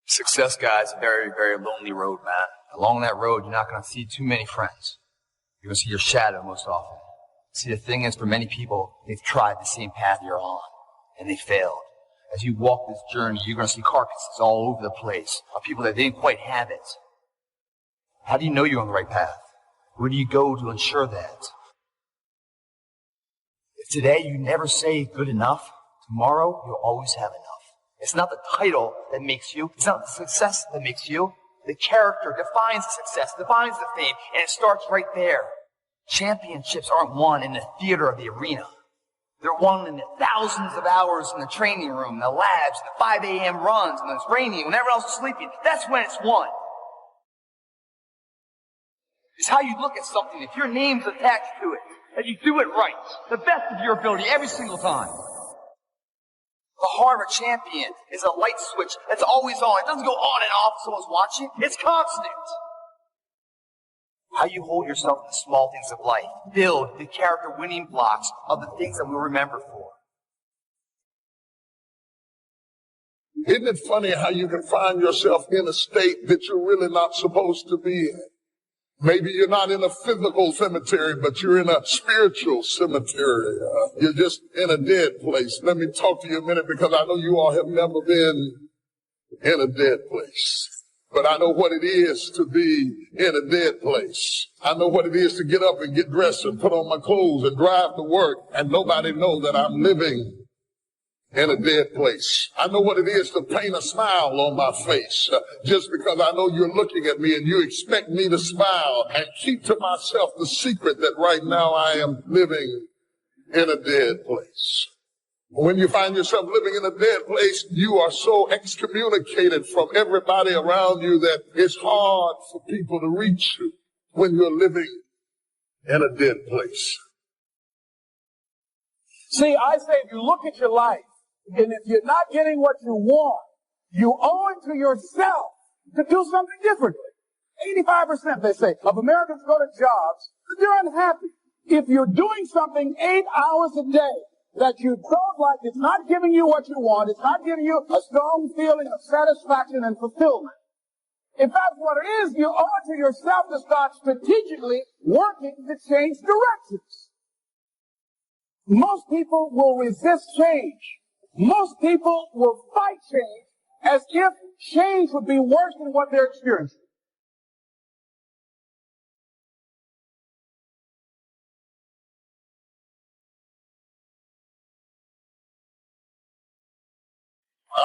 Success, guys, a very, very lonely road, man. Along that road, you're not going to see too many friends. You're going to see your shadow most often. See, the thing is, for many people, they've tried the same path you're on, and they failed. As you walk this journey, you're going to see carcasses all over the place of people that didn't quite have it. How do you know you're on the right path? Where do you go to ensure that? If today you never say good enough, tomorrow you'll always have enough. It's not the title that makes you. It's not the success that makes you. The character defines the success, defines the fame, and it starts right there. Championships aren't won in the theater of the arena. They're won in the thousands of hours in the training room, the labs, the 5 a.m. runs, when it's raining, when everyone else is sleeping. That's when it's won. It's how you look at something. If your name's attached to it, and you do it right, the best of your ability every single time. The heart of a champion is a light switch that's always on. It doesn't go on and off if someone's watching. It's constant. How you hold yourself in the small things of life. Build the character winning blocks of the things that we'll remember for. Isn't it funny how you can find yourself in a state that you're really not supposed to be in? Maybe you're not in a physical cemetery, but you're in a spiritual cemetery. You're just in a dead place. Let me talk to you a minute, because I know you all have never been in a dead place. But I know what it is to be in a dead place. I know what it is to get up and get dressed and put on my clothes and drive to work and nobody know that I'm living in a dead place. I know what it is to paint a smile on my face just because I know you're looking at me and you expect me to smile and keep to myself the secret that right now I am living in a dead place. When you find yourself living in a dead place, you are so excommunicated from everybody around you that it's hard for people to reach you when you're living in a dead place. See, I say if you look at your life, and if you're not getting what you want, you owe it to yourself to do something differently. 85%, they say, of Americans go to jobs, but they're unhappy. If you're doing something 8 hours a day that you don't like, it's not giving you what you want, it's not giving you a strong feeling of satisfaction and fulfillment. If that's what it is, you owe it to yourself to start strategically working to change directions. Most people will resist change. Most people will fight change as if change would be worse than what they're experiencing.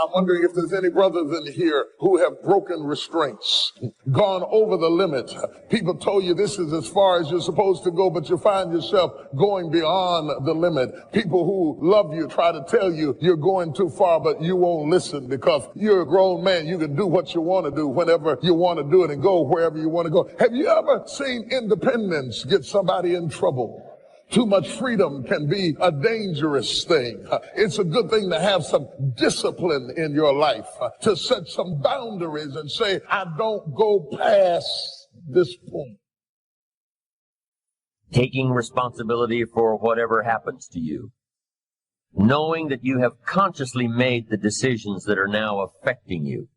I'm wondering if there's any brothers in here who have broken restraints, gone over the limit. People told you this is as far as you're supposed to go, but you find yourself going beyond the limit. People who love you try to tell you you're going too far, but you won't listen because you're a grown man. You can do what you want to do whenever you want to do it and go wherever you want to go. Have you ever seen independence get somebody in trouble? Too much freedom can be a dangerous thing. It's a good thing to have some discipline in your life, to set some boundaries and say, I don't go past this point. Taking responsibility for whatever happens to you. Knowing that you have consciously made the decisions that are now affecting you.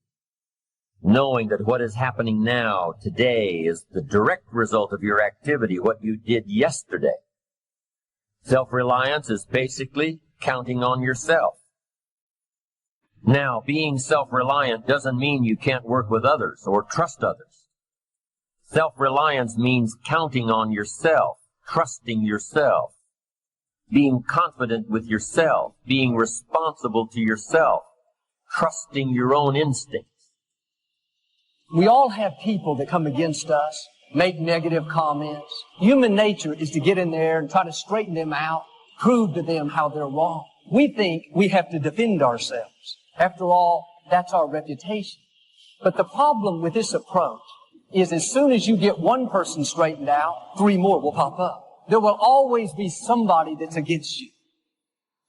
Knowing that what is happening now, today, is the direct result of your activity, what you did yesterday. Self-reliance is basically counting on yourself. Now, being self-reliant doesn't mean you can't work with others or trust others. Self-reliance means counting on yourself, trusting yourself, being confident with yourself, being responsible to yourself, trusting your own instincts. We all have people that come against us, make negative comments. Human nature is to get in there and try to straighten them out, prove to them how they're wrong. We think we have to defend ourselves. After all, that's our reputation. But the problem with this approach is as soon as you get one person straightened out, 3 more will pop up. There will always be somebody that's against you.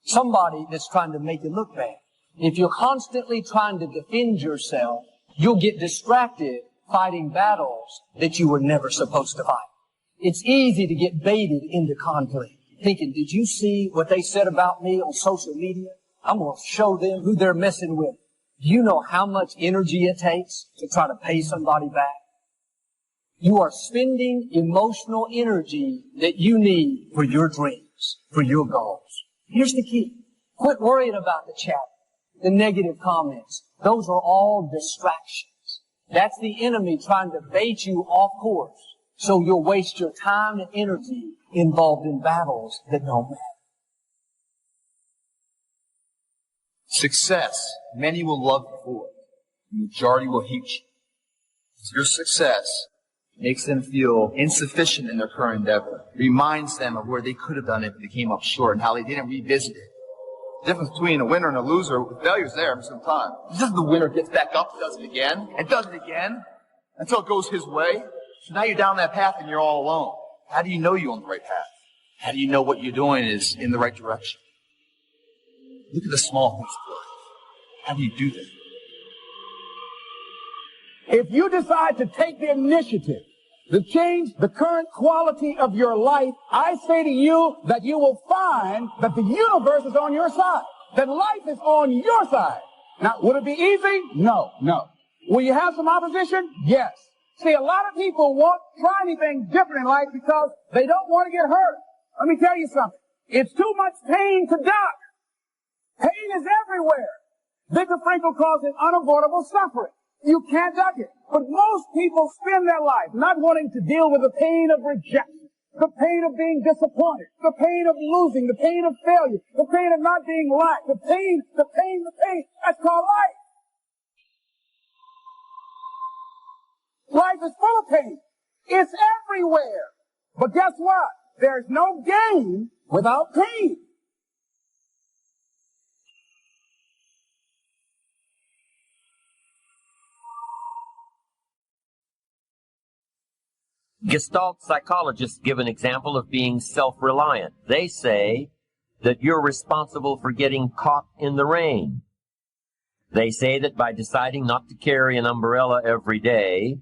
Somebody that's trying to make you look bad. If you're constantly trying to defend yourself, you'll get distracted fighting battles that you were never supposed to fight. It's easy to get baited into conflict, thinking, did you see what they said about me on social media? I'm going to show them who they're messing with. Do you know how much energy it takes to try to pay somebody back? You are spending emotional energy that you need for your dreams, for your goals. Here's the key. Quit worrying about the chat, the negative comments. Those are all distractions. That's the enemy trying to bait you off course so you'll waste your time and energy involved in battles that don't matter. Success. Many will love you for it. The majority will hate you. Your success makes them feel insufficient in their current endeavor. Reminds them of where they could have done it if they came up short and how they didn't revisit it. The difference between a winner and a loser, the failure's there for some time. It's just the winner gets back up, does it again, and does it again, until it goes his way. So now you're down that path and you're all alone. How do you know you're on the right path? How do you know what you're doing is in the right direction? Look at the small things of life. How do you do that? If you decide to take the initiative to change the current quality of your life, I say to you that you will find that the universe is on your side, that life is on your side. Now, would it be easy? No. Will you have some opposition? Yes. See, a lot of people won't try anything different in life because they don't want to get hurt. Let me tell you something. It's too much pain to duck. Pain is everywhere. Viktor Frankl calls it unavoidable suffering. You can't duck it. But most people spend their life not wanting to deal with the pain of rejection, the pain of being disappointed, the pain of losing, the pain of failure, the pain of not being liked, the pain. That's called life. Life is full of pain. It's everywhere. But guess what? There's no gain without pain. Gestalt psychologists give an example of being self-reliant. They say that you're responsible for getting caught in the rain. They say that by deciding not to carry an umbrella every day,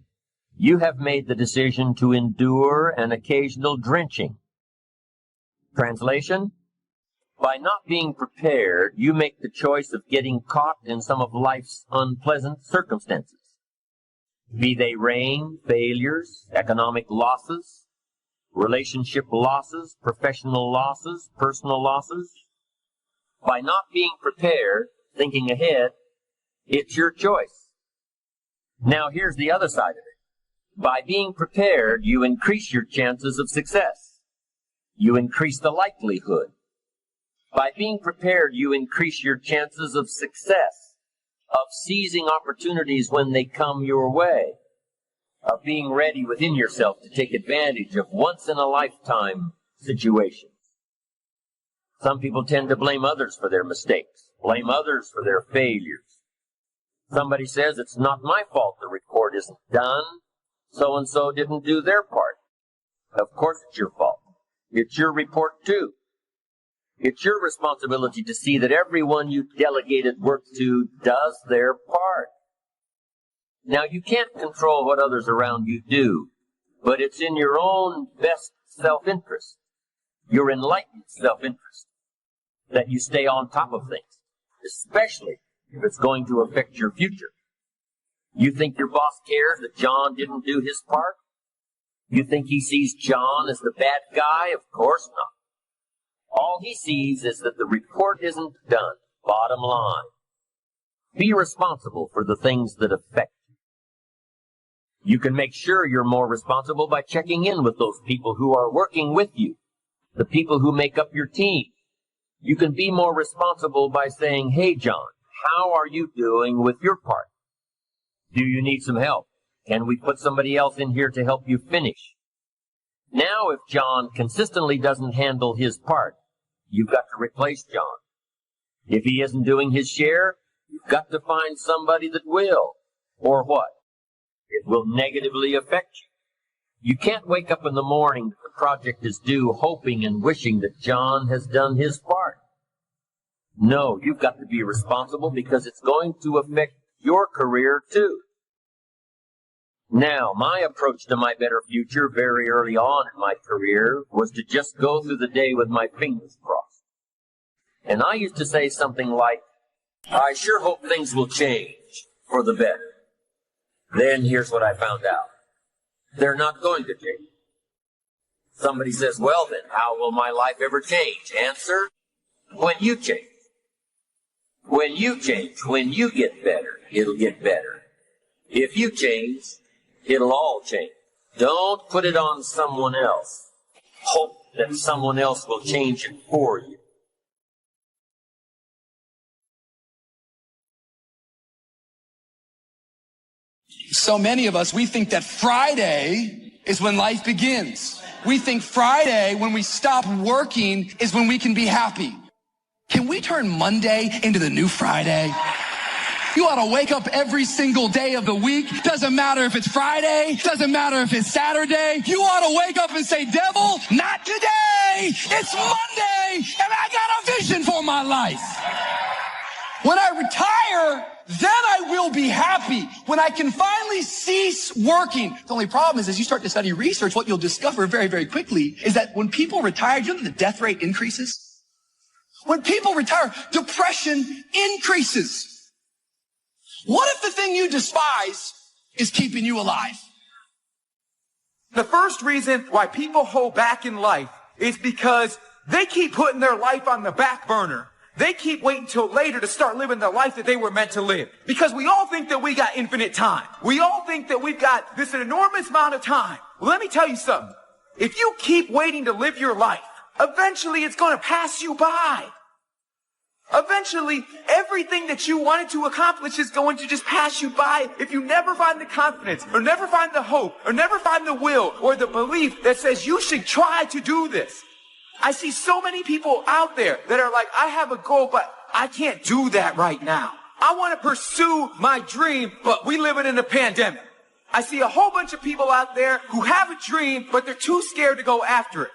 you have made the decision to endure an occasional drenching. Translation? By not being prepared, you make the choice of getting caught in some of life's unpleasant circumstances. Be they rain, failures, economic losses, relationship losses, professional losses, personal losses. By not being prepared, thinking ahead, it's your choice. Now here's the other side of it. By being prepared, you increase your chances of success. You increase the likelihood. By being prepared, you increase your chances of success, of seizing opportunities when they come your way, of being ready within yourself to take advantage of once-in-a-lifetime situations. Some people tend to blame others for their mistakes, blame others for their failures. Somebody says, it's not my fault the report isn't done, so-and-so didn't do their part. Of course it's your fault. It's your report too. It's your responsibility to see that everyone you delegated work to does their part. Now, you can't control what others around you do, but it's in your own best self-interest, your enlightened self-interest, that you stay on top of things, especially if it's going to affect your future. You think your boss cares that John didn't do his part? You think he sees John as the bad guy? Of course not. All he sees is that the report isn't done, bottom line. Be responsible for the things that affect you. You can make sure you're more responsible by checking in with those people who are working with you, the people who make up your team. You can be more responsible by saying, hey, John, how are you doing with your part? Do you need some help? Can we put somebody else in here to help you finish? Now, if John consistently doesn't handle his part, you've got to replace John. If he isn't doing his share, you've got to find somebody that will. Or what? It will negatively affect you. You can't wake up in the morning that the project is due hoping and wishing that John has done his part. No, you've got to be responsible because it's going to affect your career too. Now, my approach to my better future very early on in my career was to just go through the day with my fingers crossed. And I used to say something like, I sure hope things will change for the better. Then here's what I found out. They're not going to change. Somebody says, well then, how will my life ever change? Answer, when you change. When you change, when you get better, it'll get better. If you change, it'll all change. Don't put it on someone else. Hope that someone else will change it for you. So many of us, we think that Friday is when life begins. We think Friday, when we stop working, is when we can be happy. Can we turn Monday into the new Friday? You ought to wake up every single day of the week. Doesn't matter if it's Friday. Doesn't matter if it's Saturday. You ought to wake up and say, devil, not today. It's Monday, and I got a vision for my life. When I retire, then I will be happy. When I can finally cease working. The only problem is, as you start to study research, what you'll discover very, very quickly is that when people retire, do you know that the death rate increases? When people retire, depression increases. What if the thing you despise is keeping you alive? The first reason why people hold back in life is because they keep putting their life on the back burner. They keep waiting till later to start living the life that they were meant to live. Because we all think that we got infinite time. We all think that we've got this enormous amount of time. Well, let me tell you something. If you keep waiting to live your life, eventually it's going to pass you by. Eventually, everything that you wanted to accomplish is going to just pass you by if you never find the confidence, or never find the hope, or never find the will, or the belief that says you should try to do this. I see so many people out there that are like, I have a goal, but I can't do that right now. I want to pursue my dream, but we living in a pandemic. I see a whole bunch of people out there who have a dream, but they're too scared to go after it.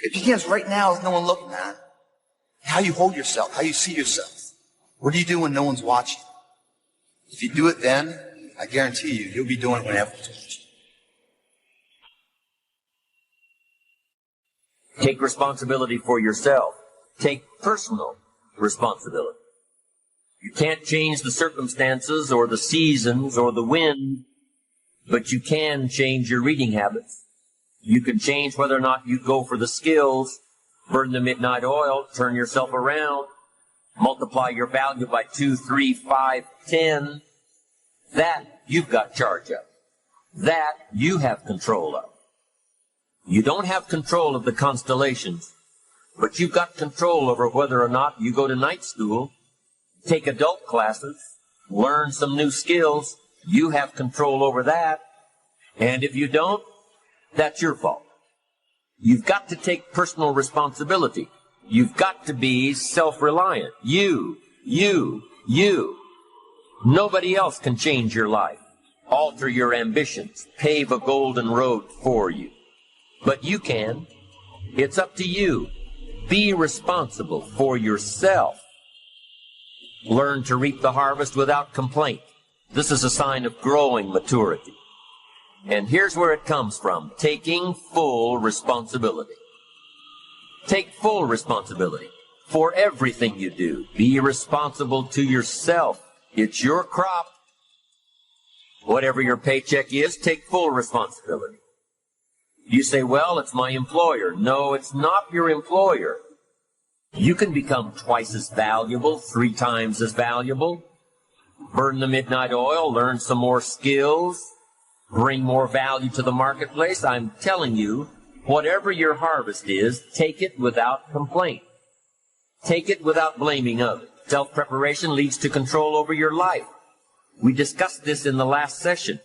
It begins right now with no one looking, man. How you hold yourself, how you see yourself. What do you do when no one's watching? If you do it then, I guarantee you, you'll be doing it when everyone's watching. Take responsibility for yourself. Take personal responsibility. You can't change the circumstances or the seasons or the wind, but you can change your reading habits. You can change whether or not you go for the skills, burn the midnight oil, turn yourself around, multiply your value by 2, 3, 5, 10. That you've got charge of. That you have control of. You don't have control of the constellations, but you've got control over whether or not you go to night school, take adult classes, learn some new skills. You have control over that. And if you don't, that's your fault. You've got to take personal responsibility. You've got to be self-reliant. You. Nobody else can change your life, alter your ambitions, pave a golden road for you. But you can. It's up to you. Be responsible for yourself. Learn to reap the harvest without complaint. This is a sign of growing maturity. And here's where it comes from. Taking full responsibility. Take full responsibility for everything you do. Be responsible to yourself. It's your crop. Whatever your paycheck is, take full responsibility. You say, well, it's my employer. No, it's not your employer. You can become twice as valuable, 3 times as valuable. Burn the midnight oil, learn some more skills, bring more value to the marketplace. I'm telling you, whatever your harvest is, take it without complaint. Take it without blaming others. Self-preparation leads to control over your life. We discussed this in the last session.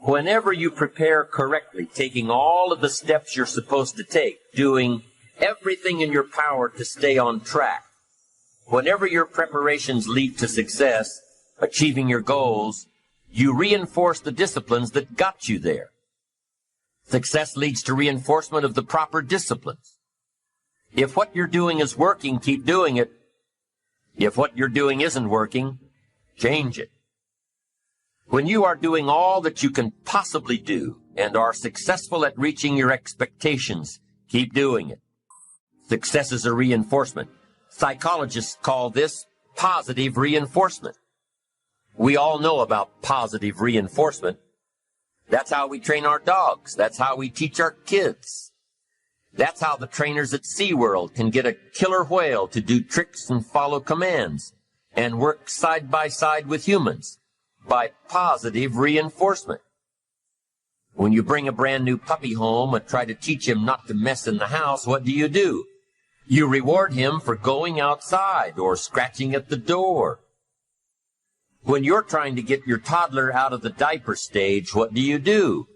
Whenever you prepare correctly, taking all of the steps you're supposed to take, doing everything in your power to stay on track, whenever your preparations lead to success, achieving your goals, you reinforce the disciplines that got you there. Success leads to reinforcement of the proper disciplines. If what you're doing is working, keep doing it. If what you're doing isn't working, change it. When you are doing all that you can possibly do and are successful at reaching your expectations, keep doing it. Success is a reinforcement. Psychologists call this positive reinforcement. We all know about positive reinforcement. That's how we train our dogs. That's how we teach our kids. That's how the trainers at SeaWorld can get a killer whale to do tricks and follow commands and work side by side with humans by positive reinforcement. When you bring a brand new puppy home and try to teach him not to mess in the house, what do? You reward him for going outside or scratching at the door. When you're trying to get your toddler out of the diaper stage, what do?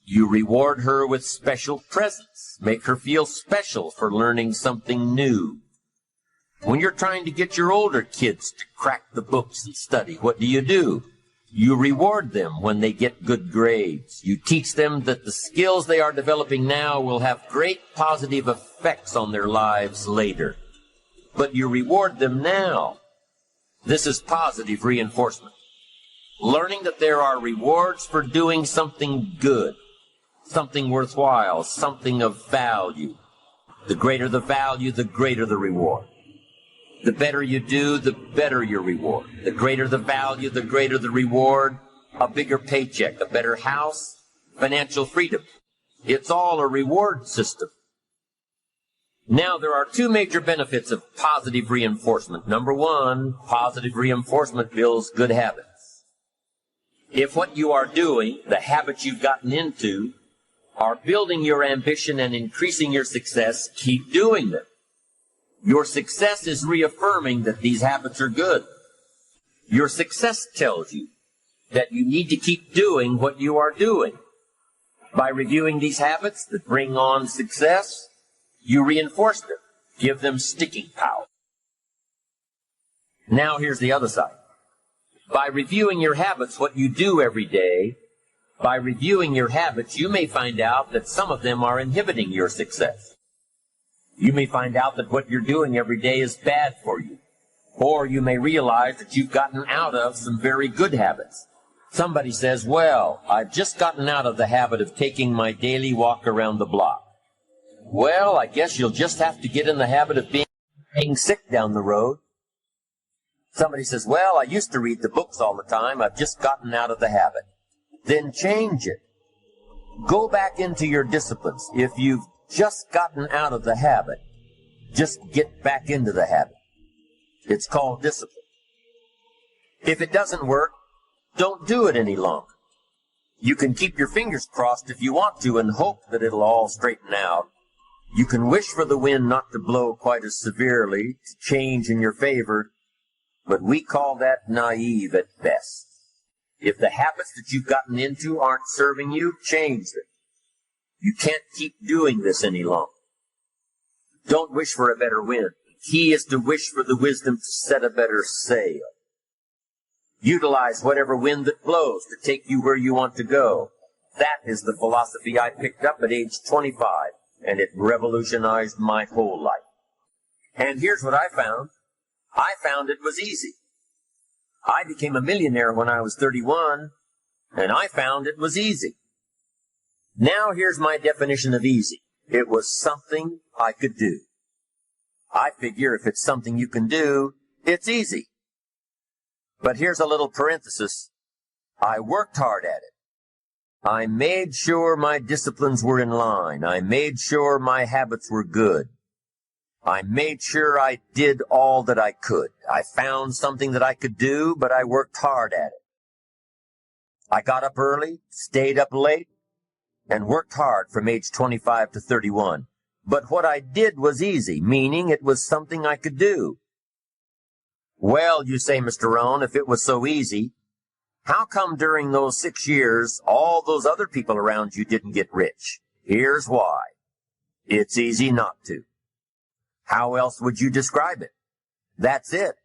You reward her with special presents, make her feel special for learning something new. When you're trying to get your older kids to crack the books and study, what do? You reward them when they get good grades. You teach them that the skills they are developing now will have great positive effects on their lives later. But you reward them now. This is positive reinforcement. Learning that there are rewards for doing something good, something worthwhile, something of value. The greater the value, the greater the reward. The better you do, the better your reward. The greater the value, the greater the reward. A bigger paycheck, a better house, financial freedom. It's all a reward system. Now, there are two major benefits of positive reinforcement. Number one, positive reinforcement builds good habits. If what you are doing, the habits you've gotten into, are building your ambition and increasing your success, keep doing them. Your success is reaffirming that these habits are good. Your success tells you that you need to keep doing what you are doing. By reviewing these habits that bring on success, you reinforce them, give them sticking power. Now here's the other side. By reviewing your habits, what you do every day, by reviewing your habits, you may find out that some of them are inhibiting your success. You may find out that what you're doing every day is bad for you. Or you may realize that you've gotten out of some very good habits. Somebody says, well, I've just gotten out of the habit of taking my daily walk around the block. Well, I guess you'll just have to get in the habit of being sick down the road. Somebody says, well, I used to read the books all the time. I've just gotten out of the habit. Then change it. Go back into your disciplines. If you've just gotten out of the habit, just get back into the habit. It's called discipline. If it doesn't work, don't do it any longer. You can keep your fingers crossed if you want to and hope that it'll all straighten out. You can wish for the wind not to blow quite as severely, to change in your favor, but we call that naive at best. If the habits that you've gotten into aren't serving you, change them. You can't keep doing this any longer. Don't wish for a better wind. The key is to wish for the wisdom to set a better sail. Utilize whatever wind that blows to take you where you want to go. That is the philosophy I picked up at age 25, and it revolutionized my whole life. And here's what I found. I found it was easy. I became a millionaire when I was 31, and I found it was easy. Now here's my definition of easy. It was something I could do. I figure if it's something you can do, it's easy. But here's a little parenthesis. I worked hard at it. I made sure my disciplines were in line. I made sure my habits were good. I made sure I did all that I could. I found something that I could do, but I worked hard at it. I got up early, stayed up late, and worked hard from age 25 to 31. But what I did was easy, meaning it was something I could do. Well, you say, Mr. Rohn, if it was so easy, how come during those 6 years all those other people around you didn't get rich? Here's why. It's easy not to. How else would you describe it? That's it.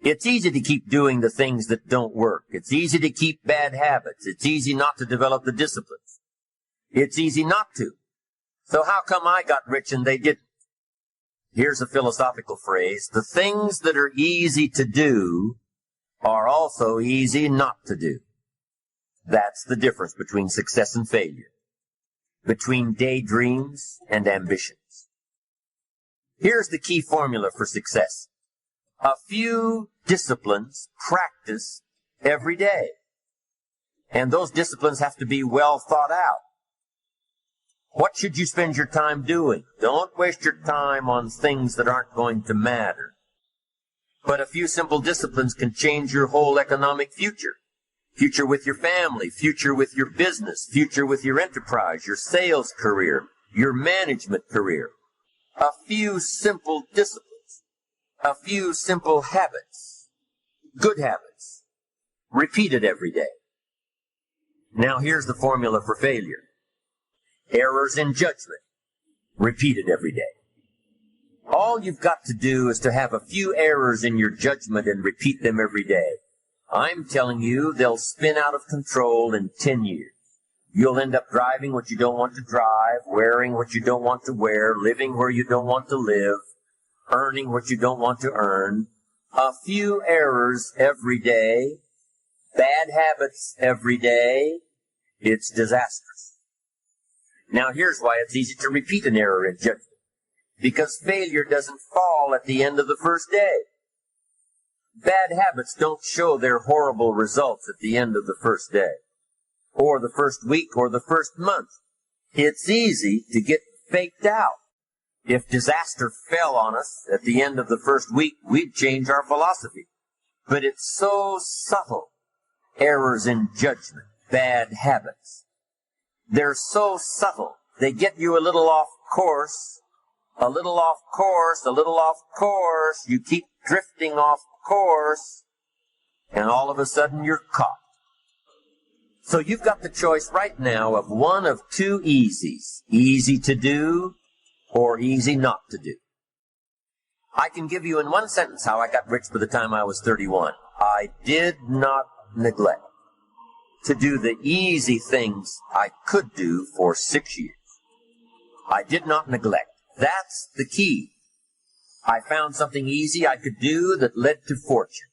It's easy to keep doing the things that don't work. It's easy to keep bad habits. It's easy not to develop the disciplines. It's easy not to. So how come I got rich and they didn't? Here's a philosophical phrase. The things that are easy to do are also easy not to do. That's the difference between success and failure, between daydreams and ambitions. Here's the key formula for success. A few disciplines practiced every day. And those disciplines have to be well thought out. What should you spend your time doing? Don't waste your time on things that aren't going to matter. But a few simple disciplines can change your whole economic future. Future with your family, future with your business, future with your enterprise, your sales career, your management career. A few simple disciplines, a few simple habits, good habits, repeated every day. Now here's the formula for failure. Errors in judgment, repeated every day. All you've got to do is to have a few errors in your judgment and repeat them every day. I'm telling you, they'll spin out of control in 10 years. You'll end up driving what you don't want to drive, wearing what you don't want to wear, living where you don't want to live, earning what you don't want to earn. A few errors every day, bad habits every day, it's disastrous. Now here's why it's easy to repeat an error in judgment. Because failure doesn't fall at the end of the first day. Bad habits don't show their horrible results at the end of the first day, or the first week, or the first month. It's easy to get faked out. If disaster fell on us at the end of the first week, we'd change our philosophy. But it's so subtle. Errors in judgment, bad habits. They're so subtle. They get you a little off course, a little off course, a little off course. You keep drifting off course, and all of a sudden you're caught. So you've got the choice right now of one of two easies. Easy to do or easy not to do. I can give you in one sentence how I got rich by the time I was 31. I did not neglect to do the easy things I could do for 6 years. I did not neglect. That's the key. I found something easy I could do that led to fortune,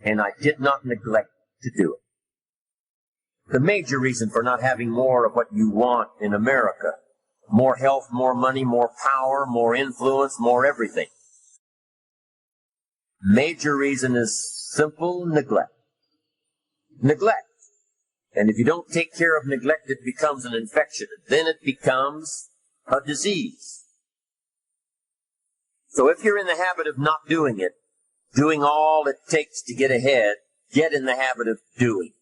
and I did not neglect to do it. The major reason for not having more of what you want in America, more health, more money, more power, more influence, more everything. Major reason is simple neglect. Neglect. And if you don't take care of neglect, it becomes an infection. Then it becomes a disease. So if you're in the habit of not doing it, doing all it takes to get ahead, get in the habit of doing.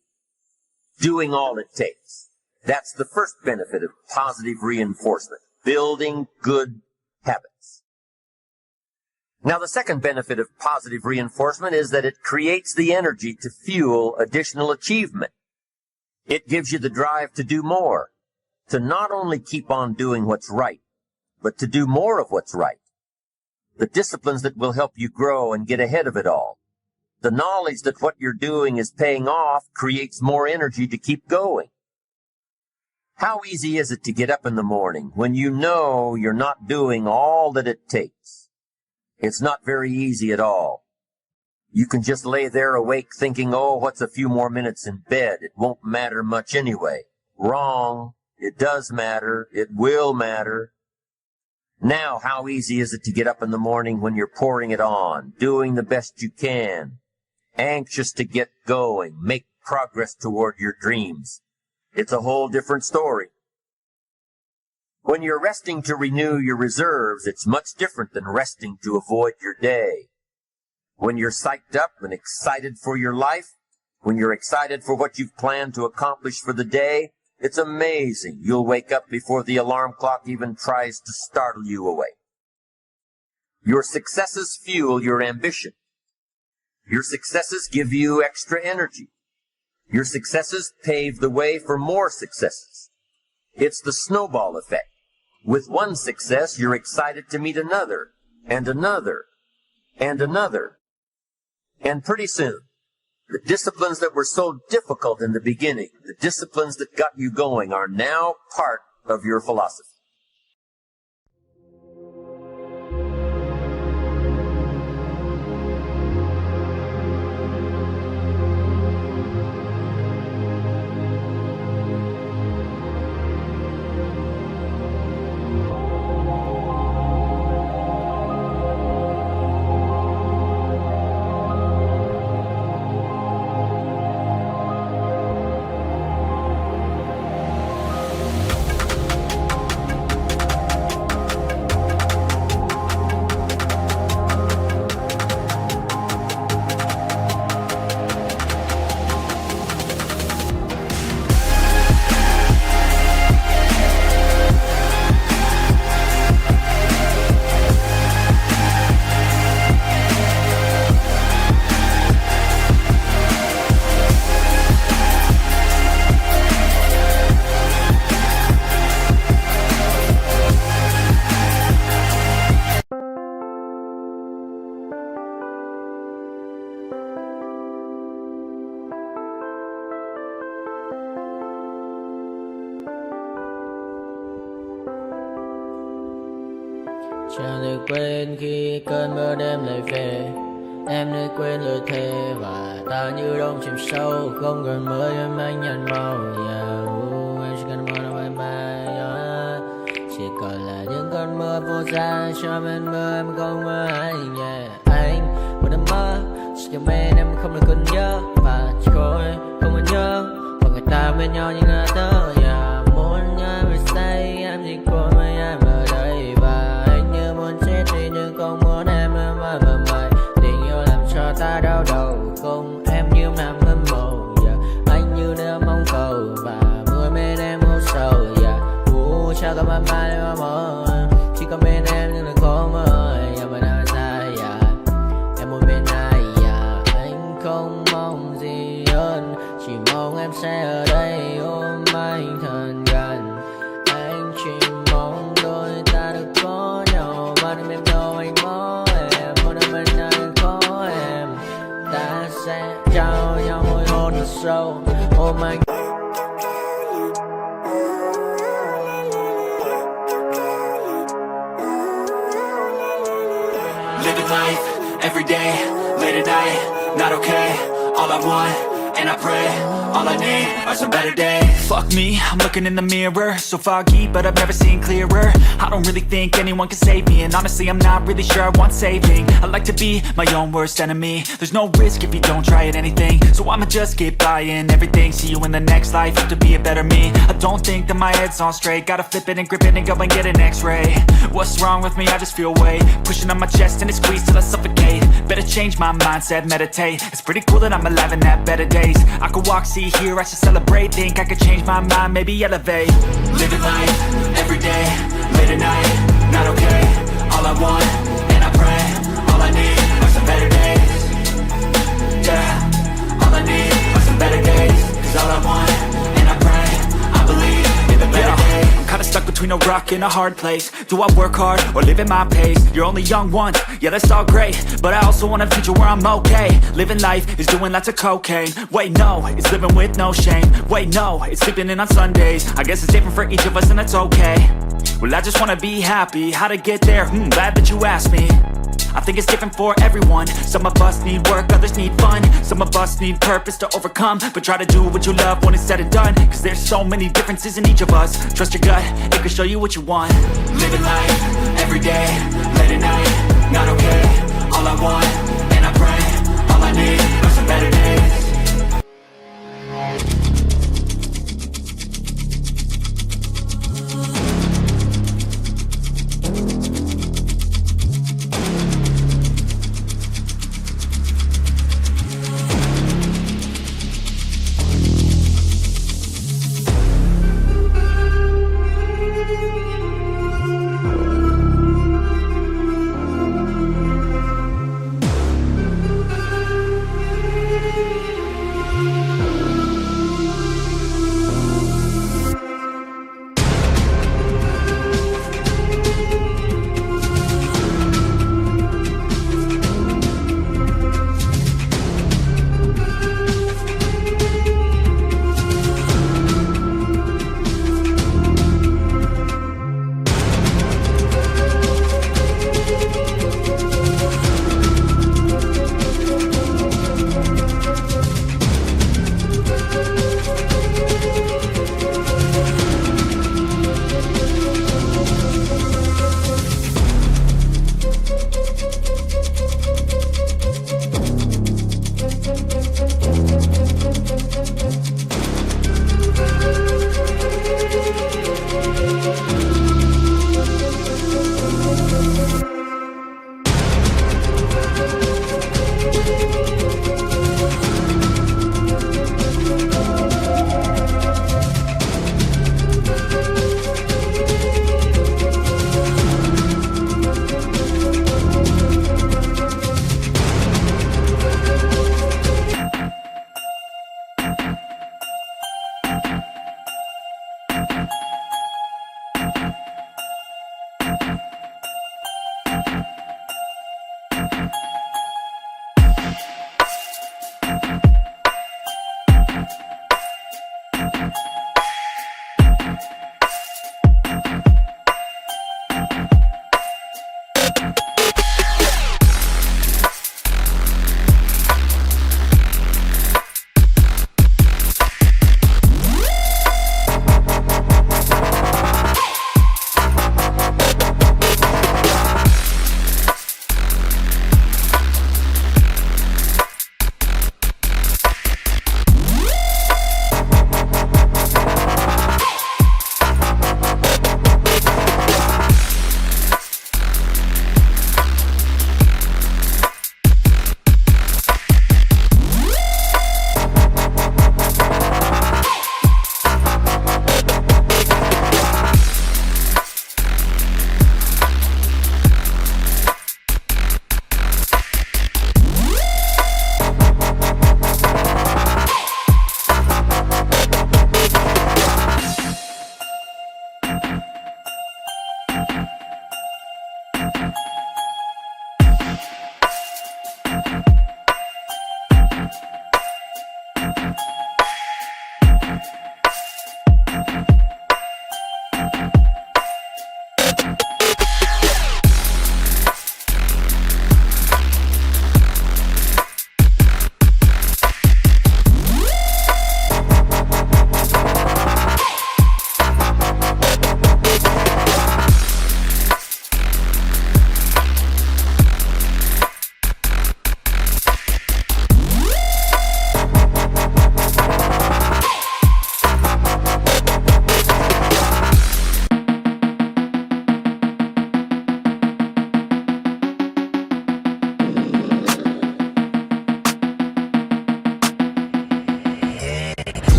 Doing all it takes. That's the first benefit of positive reinforcement. Building good habits. Now the second benefit of positive reinforcement is that it creates the energy to fuel additional achievement. It gives you the drive to do more. To not only keep on doing what's right, but to do more of what's right. The disciplines that will help you grow and get ahead of it all. The knowledge that what you're doing is paying off creates more energy to keep going. How easy is it to get up in the morning when you know you're not doing all that it takes? It's not very easy at all. You can just lay there awake thinking, oh, what's a few more minutes in bed? It won't matter much anyway. Wrong. It does matter. It will matter. Now, how easy is it to get up in the morning when you're pouring it on, doing the best you can, anxious to get going, make progress toward your dreams? It's a whole different story. When you're resting to renew your reserves, it's much different than resting to avoid your day. When you're psyched up and excited for your life, when you're excited for what you've planned to accomplish for the day, it's amazing. You'll wake up before the alarm clock even tries to startle you awake. Your successes fuel your ambition. Your successes give you extra energy. Your successes pave the way for more successes. It's the snowball effect. With one success, you're excited to meet another, and another, and another. And pretty soon, the disciplines that were so difficult in the beginning, the disciplines that got you going, are now part of your philosophy. Chẳng thể quên khi cơn mưa đêm lại về. Em nơi quên lời thề và ta như đông chìm sâu. Không còn mơ em anh nhạt màu. Em chỉ cần mơ đâu bye bye. Chỉ còn là những cơn mưa vô giá. Cho bên mơ em không mơ anh. Anh một đêm mơ chỉ cho bên em không được còn nhớ. Và chỉ có em không còn nhớ. Và người ta bên nhau như ngã tớ. Muốn nhớ về say em chỉ có mấy em ở đây. Và anh như muốn chết đi nhưng không muốn em mơ mày. Tình yêu làm cho ta đau đầu. Không em như nằm mơ mộng. Anh như đeo mong cầu. Và mưa bên em u sầu. Chào cả mai mai mà mơ. Chỉ có bên em nhưng là có mơ. Mà nào xa em muốn bên ai. Anh không mong gì hơn. Chỉ mong em sẽ ở đây ôm anh thật gần. Anh chỉ mong đôi ta được có nhau. Mà đừng em đâu anh có em. Muốn ở bên anh có em. Ta sẽ trao nhau môi hôn thật sâu. Ôm anh. Living life, every day, late at night, not okay. All I want, and I pray, all I need are some better days. Fuck me, I'm looking in the mirror. So foggy, but I've never seen clearer. I don't really think anyone can save me. And honestly, I'm not really sure I want saving. I like to be my own worst enemy. There's no risk if you don't try at anything. So I'ma just keep buying everything. See you in the next life, have to be a better me. I don't think that my head's on straight. Gotta flip it and grip it and go and get an x-ray. What's wrong with me? I just feel weight pushing on my chest and it squeezes till I suffocate. Better change my mindset, meditate. It's pretty cool that I'm alive and have better days. I could walk, see, hear, I should celebrate. Think I could change my mind, maybe elevate. Living life, every day, late at night, not okay. All I want, and I pray, all I need are some better days. Yeah, all I need are some better days. Cause all I want, and I pray, I believe in the better days. I'm kinda stuck between a rock and a hard place. Do I work hard or live at my pace? You're only young once, yeah that's all great. But I also want a future where I'm okay. Living life is doing lots of cocaine. Wait no, it's living with no shame. Wait no, it's sleeping in on Sundays. I guess it's different for each of us and that's okay. Well I just wanna be happy. How to get there? Glad that you asked me. I think it's different for everyone. Some of us need work, others need fun. Some of us need purpose to overcome. But try to do what you love when it's said and done. Cause there's so many differences in each of us. Trust your gut, it can show you what you want. Living life, every day, late at night, not okay. All I want, and I pray, all I need are some better days.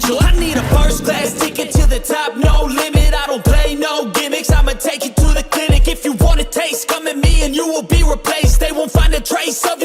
financial. I need a first class ticket to the top, no limit. I don't play no gimmicks, I'ma take you to the clinic. If you want a taste, come at me and you will be replaced. They won't find a trace of